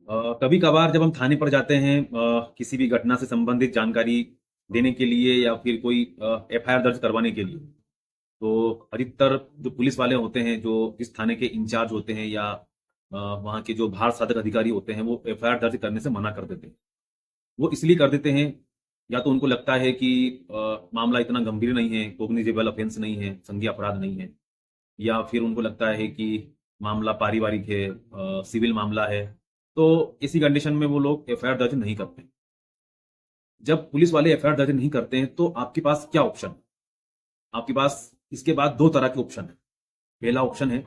कभी कभार जब हम थाने पर जाते हैं किसी भी घटना से संबंधित जानकारी देने के लिए या फिर कोई एफआईआर दर्ज करवाने के लिए, तो अधिकतर जो पुलिस वाले होते हैं, जो इस थाने के इंचार्ज होते हैं या वहाँ के जो भार साधक अधिकारी होते हैं, वो एफआईआर दर्ज करने से मना कर देते हैं। वो इसलिए कर देते हैं, या तो उनको लगता है कि मामला इतना गंभीर नहीं है, कोग्निजेबल ऑफेंस नहीं है, संज्ञेय अपराध नहीं है, या फिर उनको लगता है कि मामला पारिवारिक है, सिविल मामला है। तो इसी कंडीशन में वो लोग एफआईआर दर्ज नहीं करते। जब पुलिस वाले एफआईआर दर्ज नहीं करते हैं, तो आपके पास क्या ऑप्शन है? आपके पास इसके बाद दो तरह के ऑप्शन है। पहला ऑप्शन है,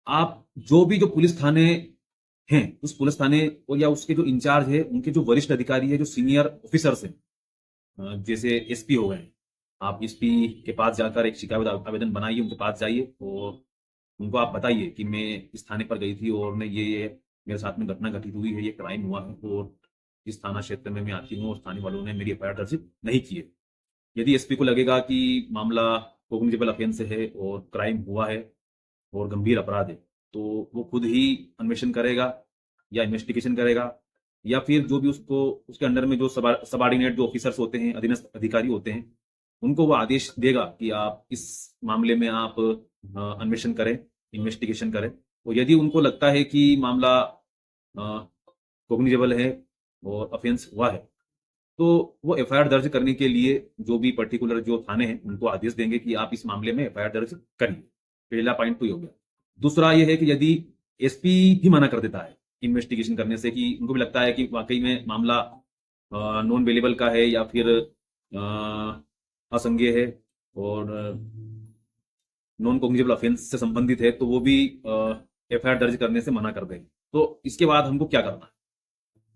आप जो पुलिस थाने हैं, उस पुलिस थाने और या उसके जो इंचार्ज है, उनके जो वरिष्ठ अधिकारी है, जो सीनियर ऑफिसर्स हैं, जैसे एसपी हो गए, आप एसपी के पास जाकर एक शिकायत आवेदन बनाइए, उनके पास जाइए और उनको आप बताइए कि मैं इस थाने पर गई थी और मैं ये मेरे साथ में घटना घटित हुई है, ये क्राइम हुआ है और इस थाना क्षेत्र में मैं आती हूँ और स्थानीय वालों ने मेरी एफआईआर दर्ज नहीं की है। यदि एसपी को लगेगा कि मामला कोग्निजेबल ऑफेंस है और क्राइम हुआ है और गंभीर अपराध है, तो वो खुद ही अन्वेषण करेगा या इन्वेस्टिगेशन करेगा, या फिर जो भी उसको उसके अंडर में जो सबॉर्डिनेट जो ऑफिसर्स होते हैं, अधीनस्थ अधिकारी होते हैं, उनको वो आदेश देगा कि आप इस मामले में आप अन्वेषण करें, इन्वेस्टिगेशन करें। और यदि उनको लगता है कि मामला कोग्निजेबल है और ऑफेंस हुआ है, तो वो एफआईआर दर्ज करने के लिए जो भी पर्टिकुलर जो थाने हैं, उनको आदेश देंगे कि आप इस मामले में एफआईआर दर्ज करिए। पहला पॉइंट तो ये हो गया। दूसरा ये है कि यदि एसपी भी मना कर देता है इन्वेस्टिगेशन करने से, कि उनको भी लगता है कि वाकई में मामला नॉन बेलेबल का है या फिर असंज्ञेय है और नॉन कॉग्निजेबल ऑफेंस से संबंधित है, तो वो भी एफआईआर दर्ज करने से मना कर देंगे। तो इसके बाद हमको क्या करना है?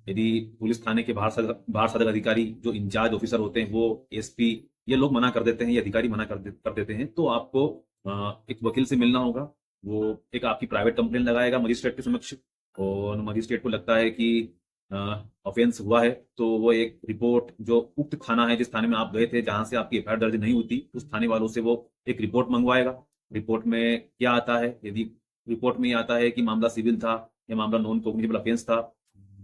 यदि पुलिस थाने के बाहर सदर अधिकारी जो इंचार्ज ऑफिसर होते हैं, वो एसपी, ये लोग मना कर देते हैं, ये अधिकारी मना कर देते हैं, तो आपको एक वकील से मिलना होगा। वो एक आपकी प्राइवेट कंप्लेन लगाएगा मजिस्ट्रेट के समक्ष, और मजिस्ट्रेट को लगता है कि ऑफेंस हुआ है, तो वो एक रिपोर्ट, जो उक्त थाना है जिस थाने में आप गए थे, जहां से आपकी एफआईआर दर्ज नहीं होती, उस थाने वालों से वो एक रिपोर्ट मंगवाएगा। रिपोर्ट में क्या आता है? यदि रिपोर्ट में ये आता है कि मामला सिविल था या मामला नॉन कॉग्निजेबल ऑफेंस था,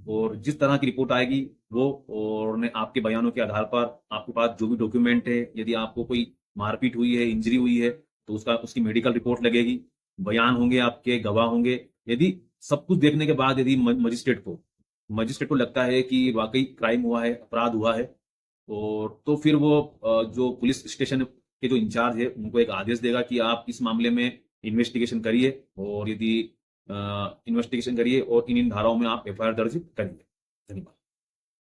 और जिस तरह की रिपोर्ट आएगी वो, और ने आपके बयानों के आधार पर आपके पास जो भी डॉक्यूमेंट है, यदि आपको कोई मारपीट हुई है, इंजरी हुई है, तो उसकी मेडिकल रिपोर्ट लगेगी, बयान होंगे, आपके गवाह होंगे। यदि सब कुछ देखने के बाद यदि मजिस्ट्रेट को लगता है कि वाकई क्राइम हुआ है, अपराध हुआ है, और तो फिर वो जो पुलिस स्टेशन के जो इंचार्ज है, उनको एक आदेश देगा कि आप इस मामले में इन्वेस्टिगेशन करिए, और यदि इन्वेस्टिगेशन करिए और इन धाराओं में आप एफआईआर दर्ज करिए। धन्यवाद।